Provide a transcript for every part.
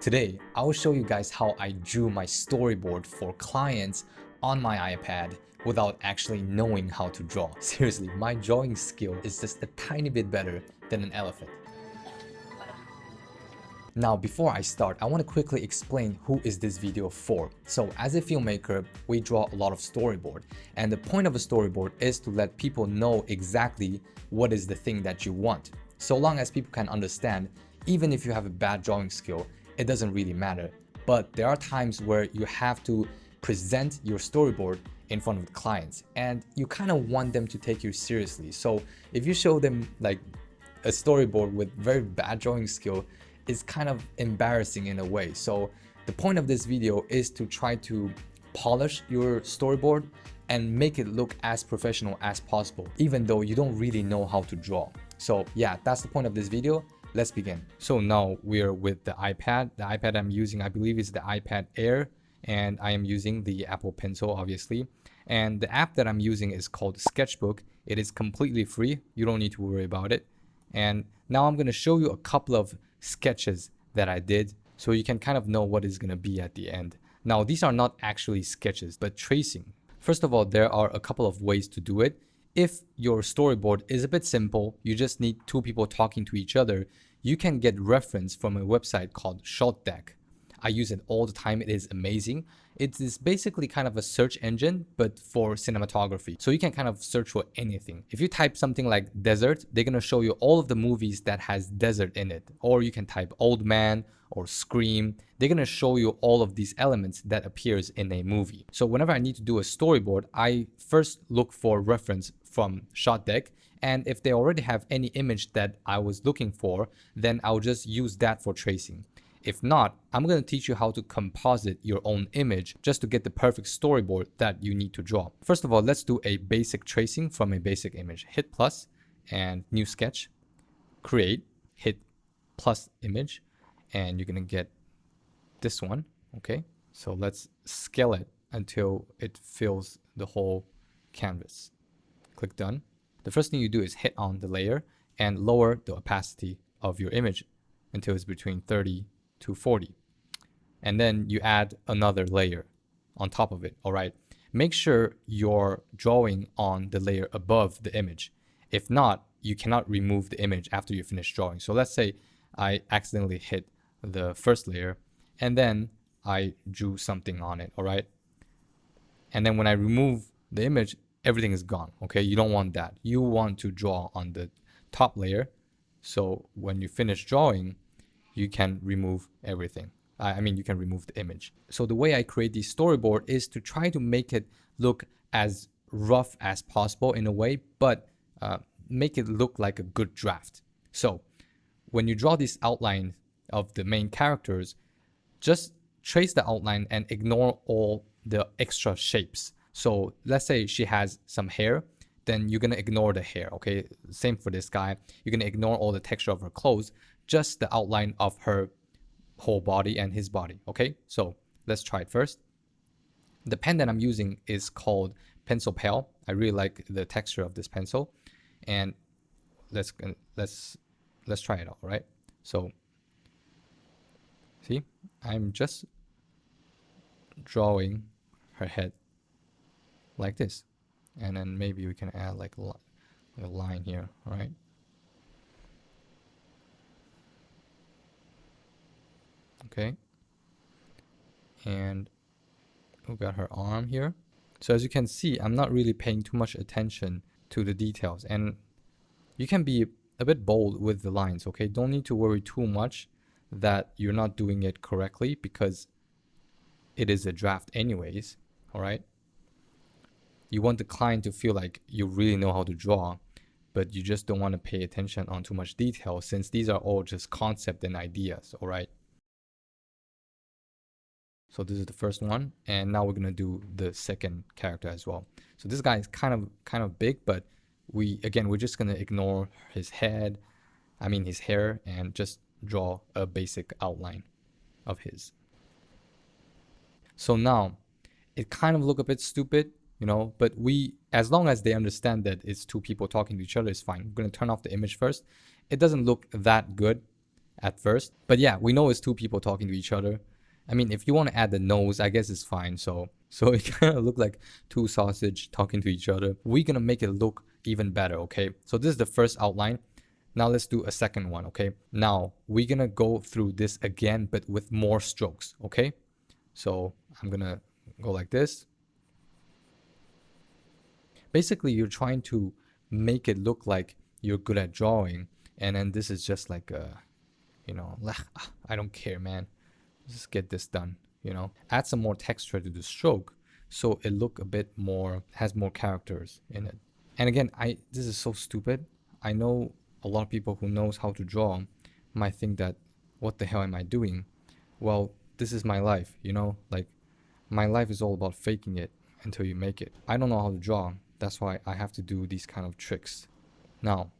Today, I will show you guys how I drew my storyboard for clients on my iPad without actually knowing how to draw. Seriously, my drawing skill is just a tiny bit better than an elephant. Now, before I start, I want to quickly explain who is this video for. So as a filmmaker, we draw a lot of storyboard, and the point of a storyboard is to let people know exactly what is the thing that you want. So long as people can understand, even if you have a bad drawing skill, it doesn't really matter. But there are times where you have to present your storyboard in front of the clients, and you kind of want them to take you seriously. So if you show them like a storyboard with very bad drawing skill, is kind of embarrassing in a way. So the point of this video is to try to polish your storyboard and make it look as professional as possible, even though you don't really know how to draw. So yeah, that's the point of this video. Let's begin. So now we're with the iPad. The iPad I'm using, I believe, is the iPad Air, and I am using the Apple Pencil, obviously. And the app that I'm using is called Sketchbook. It is completely free. You don't need to worry about it. And now I'm going to show you a couple of sketches that I did so you can kind of know what is going to be at the end. Now, these are not actually sketches, but tracing. First of all, there are a couple of ways to do it. If your storyboard is a bit simple, you just need two people talking to each other, you can get reference from a website called Shotdeck. I use it all the time. It is amazing. It is basically kind of a search engine, but for cinematography. So you can kind of search for anything. If you type something like desert, they're going to show you all of the movies that has desert in it. Or you can type old man or scream. They're going to show you all of these elements that appears in a movie. So whenever I need to do a storyboard, I first look for reference from Shotdeck. And if they already have any image that I was looking for, then I'll just use that for tracing. If not, I'm going to teach you how to composite your own image just to get the perfect storyboard that you need to draw. First of all, let's do a basic tracing from a basic image. Hit plus and new sketch, create, hit plus image, and you're going to get this one. Okay, so let's scale it until it fills the whole canvas. Click done. The first thing you do is hit on the layer and lower the opacity of your image until it's between 30 to 40. And then you add another layer on top of it. All right. Make sure you're drawing on the layer above the image. If not, you cannot remove the image after you finish drawing. So let's say I accidentally hit the first layer and then I drew something on it. All right. And then when I remove the image, everything is gone. Okay. You don't want that. You want to draw on the top layer. So when you finish drawing, you can remove everything. I mean, you can remove the image. So the way I create the storyboard is to try to make it look as rough as possible in a way, but make it look like a good draft. So when you draw this outline of the main characters, just trace the outline and ignore all the extra shapes. So let's say she has some hair, then you're going to ignore the hair. Okay, same for this guy. You're going to ignore all the texture of her clothes, just the outline of her whole body and his body. Okay, so let's try it first. The pen that I'm using is called Pencil Pale. I really like the texture of this pencil, and let's try it out. Right, so see, I'm just drawing her head like this, and then maybe we can add like a line here. All right. Okay, and we got her arm here. So as you can see, I'm not really paying too much attention to the details, and you can be a bit bold with the lines. Okay, don't need to worry too much that you're not doing it correctly, because it is a draft anyways. All right, you want the client to feel like you really know how to draw, but you just don't want to pay attention on too much detail, since these are all just concept and ideas. All right. So this is the first one, and now we're gonna do the second character as well. So this guy is kind of big, but we're just gonna ignore his head, his hair, and just draw a basic outline of his. So now it kind of look a bit stupid, but as long as they understand that it's two people talking to each other, it's fine. I'm gonna turn off the image first. It doesn't look that good at first. But yeah, we know it's two people talking to each other. I mean, if you want to add the nose, I guess it's fine. So it kind of look like two sausage talking to each other. We're gonna make it look even better, okay? So this is the first outline. Now let's do a second one, okay? Now we're gonna go through this again, but with more strokes, okay? So I'm gonna go like this. Basically, you're trying to make it look like you're good at drawing, and then this is just like a, you know, I don't care, man. Just get this done, you know. Add some more texture to the stroke so it look a bit more, has more characters in it. And again, this is so stupid. I know a lot of people who knows how to draw might think that, what the hell am I doing? Well, this is my life, you know, like my life is all about faking it until you make it. I don't know how to draw. That's why I have to do these kind of tricks. Now,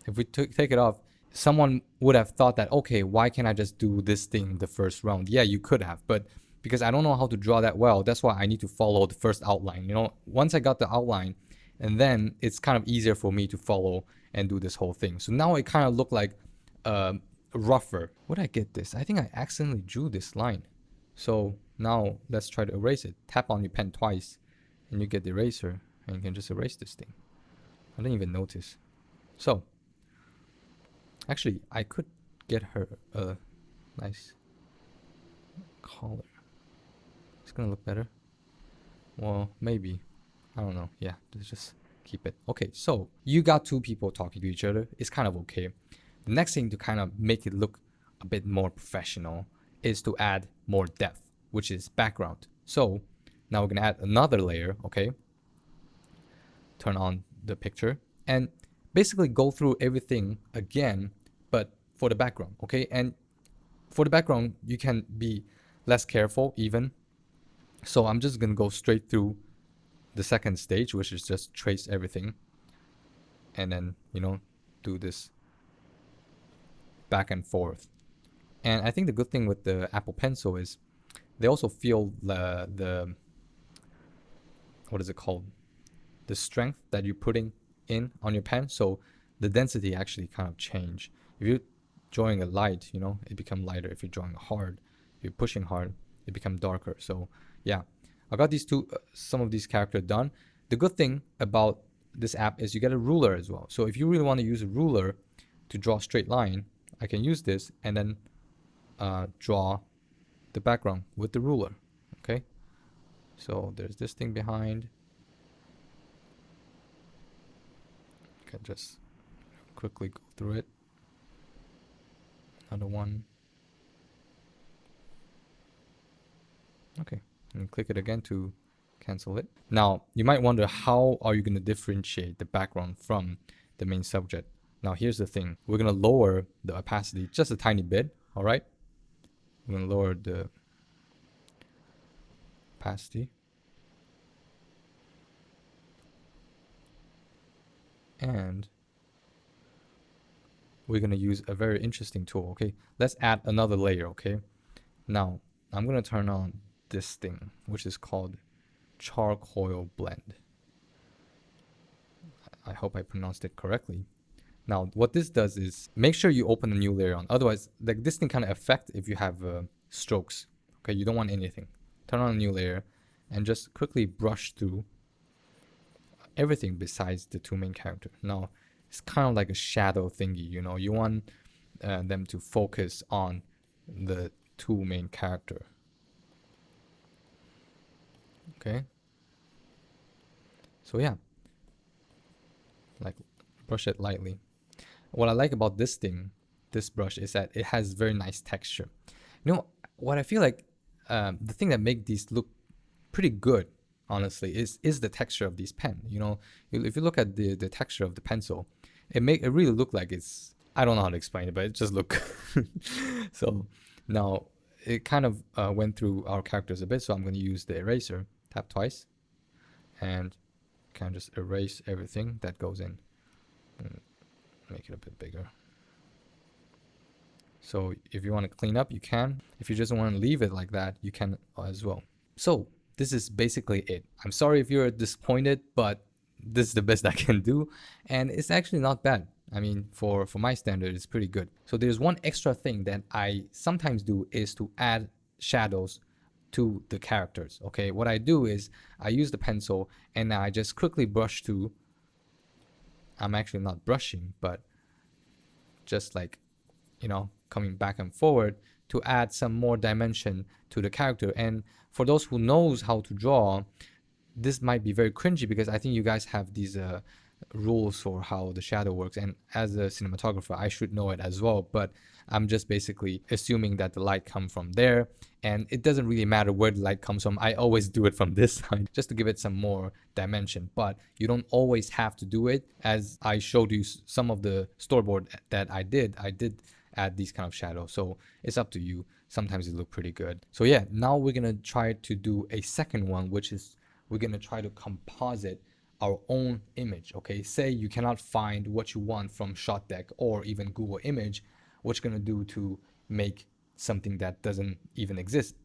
if we take it off, someone would have thought that, okay, why can't I just do this thing the first round? Yeah, you could have, but because I don't know how to draw that well, that's why I need to follow the first outline. You know, once I got the outline, and then it's kind of easier for me to follow and do this whole thing. So now it kind of looked like rougher. Where did I get this? I think I accidentally drew this line. So now let's try to erase it. Tap on your pen twice, and you get the eraser, and you can just erase this thing. I didn't even notice. So actually, I could get her a nice collar. It's gonna look better. Well, maybe. I don't know. Yeah, let's just keep it. Okay, so you got two people talking to each other. It's kind of okay. The next thing to kind of make it look a bit more professional is to add more depth, which is background. So now we're gonna add another layer, okay? Turn on the picture and basically go through everything again, but for the background, okay? And for the background, you can be less careful even. So I'm just gonna go straight through the second stage, which is just trace everything, and then, you know, do this back and forth. And I think the good thing with the Apple Pencil is they also feel the what is it called? The strength that you're putting in on your pen. So the density actually kind of change. If you're drawing a light, you know, it become lighter. If you're drawing hard, if you're pushing hard, it become darker. So yeah, I got these two, some of these characters done. The good thing about this app is you get a ruler as well. So if you really want to use a ruler to draw a straight line, I can use this and then draw the background with the ruler. Okay, so there's this thing behind. I can just quickly go through it. Another one. Okay, and click it again to cancel it. Now you might wonder, how are you going to differentiate the background from the main subject? Now here's the thing, we're going to lower the opacity just a tiny bit. All right, we're going to lower the opacity, and we're going to use a very interesting tool. Okay, let's add another layer. Okay, now I'm going to turn on this thing, which is called charcoal blend. I hope I pronounced it correctly. Now what this does is make sure you open a new layer on, otherwise like this thing kind of affect if you have strokes. Okay, you don't want anything. Turn on a new layer and just quickly brush through everything besides the two main characters. Now it's kind of like a shadow thingy, you know, you want them to focus on the two main character. Okay, so yeah, like brush it lightly. What I like about this thing, this brush, is that it has very nice texture. You know what I feel like, the thing that make these look pretty good, honestly, is the texture of these pen. You know, if you look at the texture of the pencil, it really look like it's, I don't know how to explain it, but it just look so now it kind of went through our characters a bit, so I'm going to use the eraser. Tap twice and kind of just erase everything that goes in and make it a bit bigger. So if you want to clean up, you can. If you just want to leave it like that, you can as well. So this is basically it. I'm sorry if you're disappointed, but this is the best I can do, and it's actually not bad. I mean, for my standard, it's pretty good. So there's one extra thing that I sometimes do is to add shadows to the characters. Okay, what I do is I use the pencil and I just quickly brush through. I'm actually not brushing, but just like, coming back and forward to add some more dimension to the character. And for those who knows how to draw, this might be very cringy because I think you guys have these rules for how the shadow works, and as a cinematographer I should know it as well, but I'm just basically assuming that the light comes from there, and it doesn't really matter where the light comes from. I always do it from this side just to give it some more dimension, but you don't always have to do it. As I showed you some of the storyboard that I did add these kind of shadows, so it's up to you. Sometimes it look pretty good. So yeah, now we're gonna try to do a second one, which is we're gonna try to composite our own image. Okay, say you cannot find what you want from shot deck or even Google image, what you're gonna do to make something that doesn't even exist?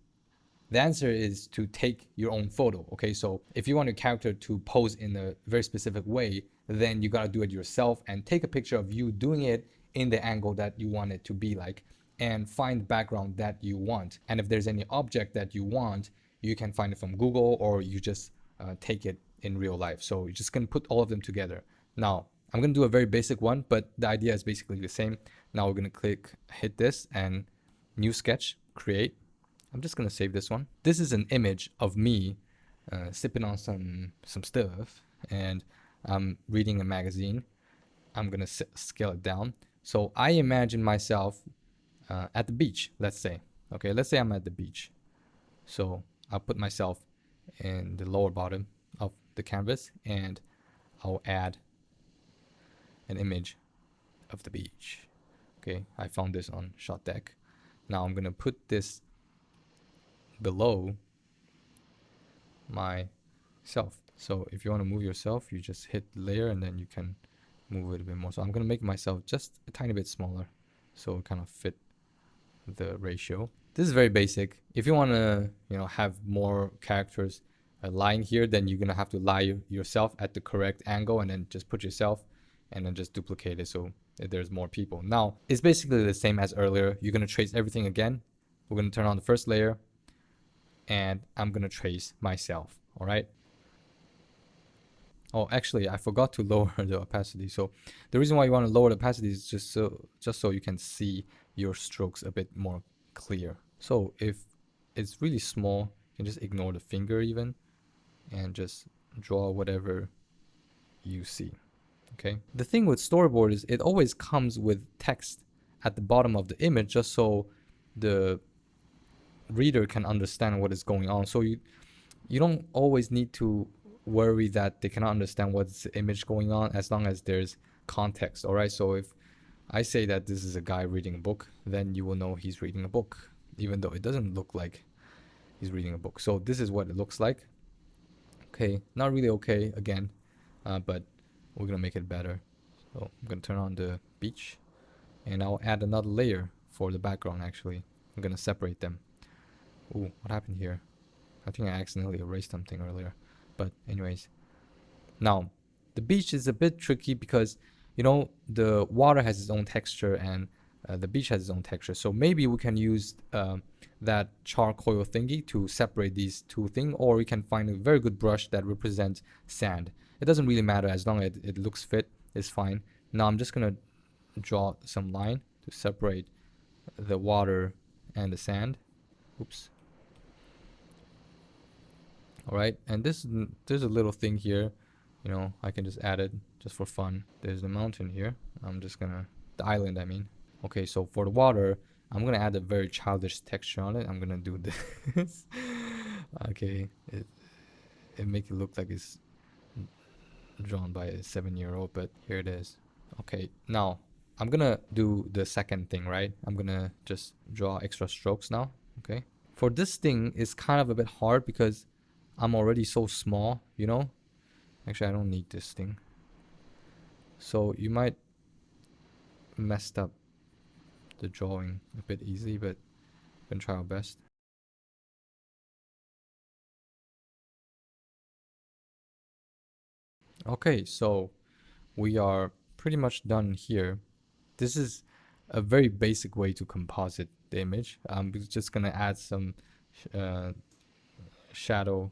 The answer is to take your own photo. Okay, so if you want your character to pose in a very specific way, then you got to do it yourself and take a picture of you doing it in the angle that you want it to be like, and find the background that you want. And if there's any object that you want, you can find it from Google, or you just take it in real life. So you're just gonna put all of them together. Now I'm gonna do a very basic one, but the idea is basically the same. Now we're gonna hit this and new sketch, create. I'm just gonna save this one. This is an image of me sipping on some stuff, and I'm reading a magazine. I'm gonna scale it down. So I imagine myself at the beach, let's say. Okay, let's say I'm at the beach. So I'll put myself in the lower bottom of the canvas, and I'll add an image of the beach. Okay, I found this on Shot Deck. Now I'm gonna put this below myself. So if you want to move yourself, you just hit layer and then you can move it a bit more. So I'm gonna make myself just a tiny bit smaller, so it kind of fit the ratio. This is very basic. If you want to, have more characters lying here, then you're gonna have to lie yourself at the correct angle, and then just put yourself, and then just duplicate it so that there's more people. Now it's basically the same as earlier. You're gonna trace everything again. We're gonna turn on the first layer, and I'm gonna trace myself. All right. Oh, actually, I forgot to lower the opacity. So the reason why you want to lower the opacity is just so you can see your strokes a bit more clear. So if it's really small, you can just ignore the finger even, and just draw whatever you see. Okay. The thing with storyboard is it always comes with text at the bottom of the image, just so the reader can understand what is going on. So you don't always need to worry that they cannot understand what's the image going on, as long as there's context. All right, so if I say that this is a guy reading a book, then you will know he's reading a book, even though it doesn't look like he's reading a book. So this is what it looks like. Okay, not really okay again, but we're gonna make it better. So I'm gonna turn on the beach, and I'll add another layer for the background. Actually, I'm gonna separate them. Ooh, what happened here? I think I accidentally erased something earlier. But anyways, now the beach is a bit tricky because the water has its own texture, and the beach has its own texture. So maybe we can use that charcoal thingy to separate these two things, or we can find a very good brush that represents sand. It doesn't really matter, as long as it looks fit, it's fine. Now I'm just gonna draw some line to separate the water and the sand. Oops. All right, and there's a little thing here, I can just add it just for fun. There's the mountain here. The island, I mean. Okay, so for the water, I'm gonna add a very childish texture on it. I'm gonna do this. Okay, it make it look like it's drawn by a 7-year-old, but here it is. Okay, now I'm gonna do the second thing, right? I'm gonna just draw extra strokes now. Okay, for this thing, it's kind of a bit hard because I'm already so small, Actually, I don't need this thing. So you might messed up the drawing a bit easy, but we're gonna try our best. Okay, so we are pretty much done here. This is a very basic way to composite the image. We're just gonna add some shadow.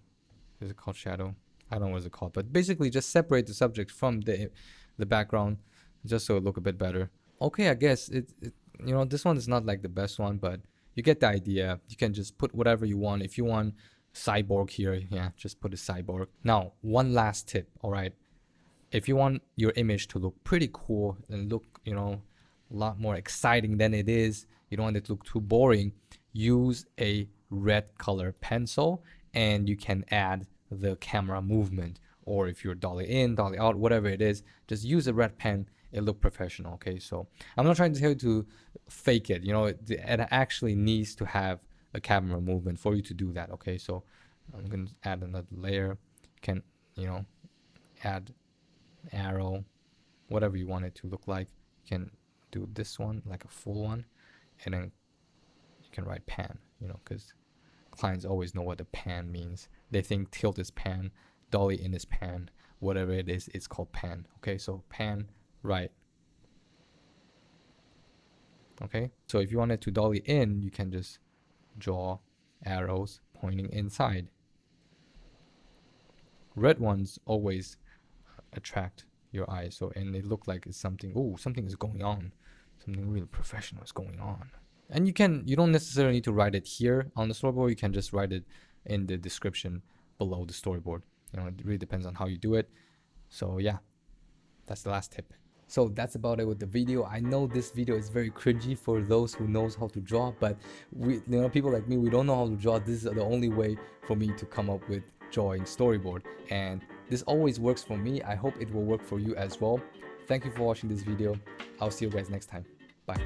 Is it called shadow? I don't know what it's called, but basically just separate the subject from the background, just so it look a bit better. Okay, I guess you know, this one is not like the best one, but you get the idea. You can just put whatever you want. If you want cyborg here, yeah, just put a cyborg. Now, one last tip, all right? If you want your image to look pretty cool and look, you know, a lot more exciting than it is, you don't want it to look too boring, use a red color pencil and you can add the camera movement, or if you're dolly in, dolly out, whatever it is, just use a red pen. It look professional. Okay, so I'm not trying to tell you to fake it, you know, it actually needs to have a camera movement for you to do that. Okay, so I'm gonna add another layer. You can, you know, add arrow, whatever you want it to look like. You can do this one like a full one, and then you can write pan, you know, because clients always know what the pan means. They think tilt is pan, dolly in is pan, whatever it is, it's called pan. Okay, so pan, right. Okay, so if you want it to dolly in, you can just draw arrows pointing inside. Red ones always attract your eye, so, and it look like it's something, oh, something is going on, something really professional is going on. And you don't necessarily need to write it here on the storyboard. You can just write it in the description below the storyboard. You know, it really depends on how you do it. So yeah, that's the last tip. So that's about it with the video. I know this video is very cringy for those who knows how to draw, but you know, people like me, we don't know how to draw. This is the only way for me to come up with drawing storyboard, and this always works for me. I hope it will work for you as well. Thank you for watching this video. I'll see you guys next time. Bye.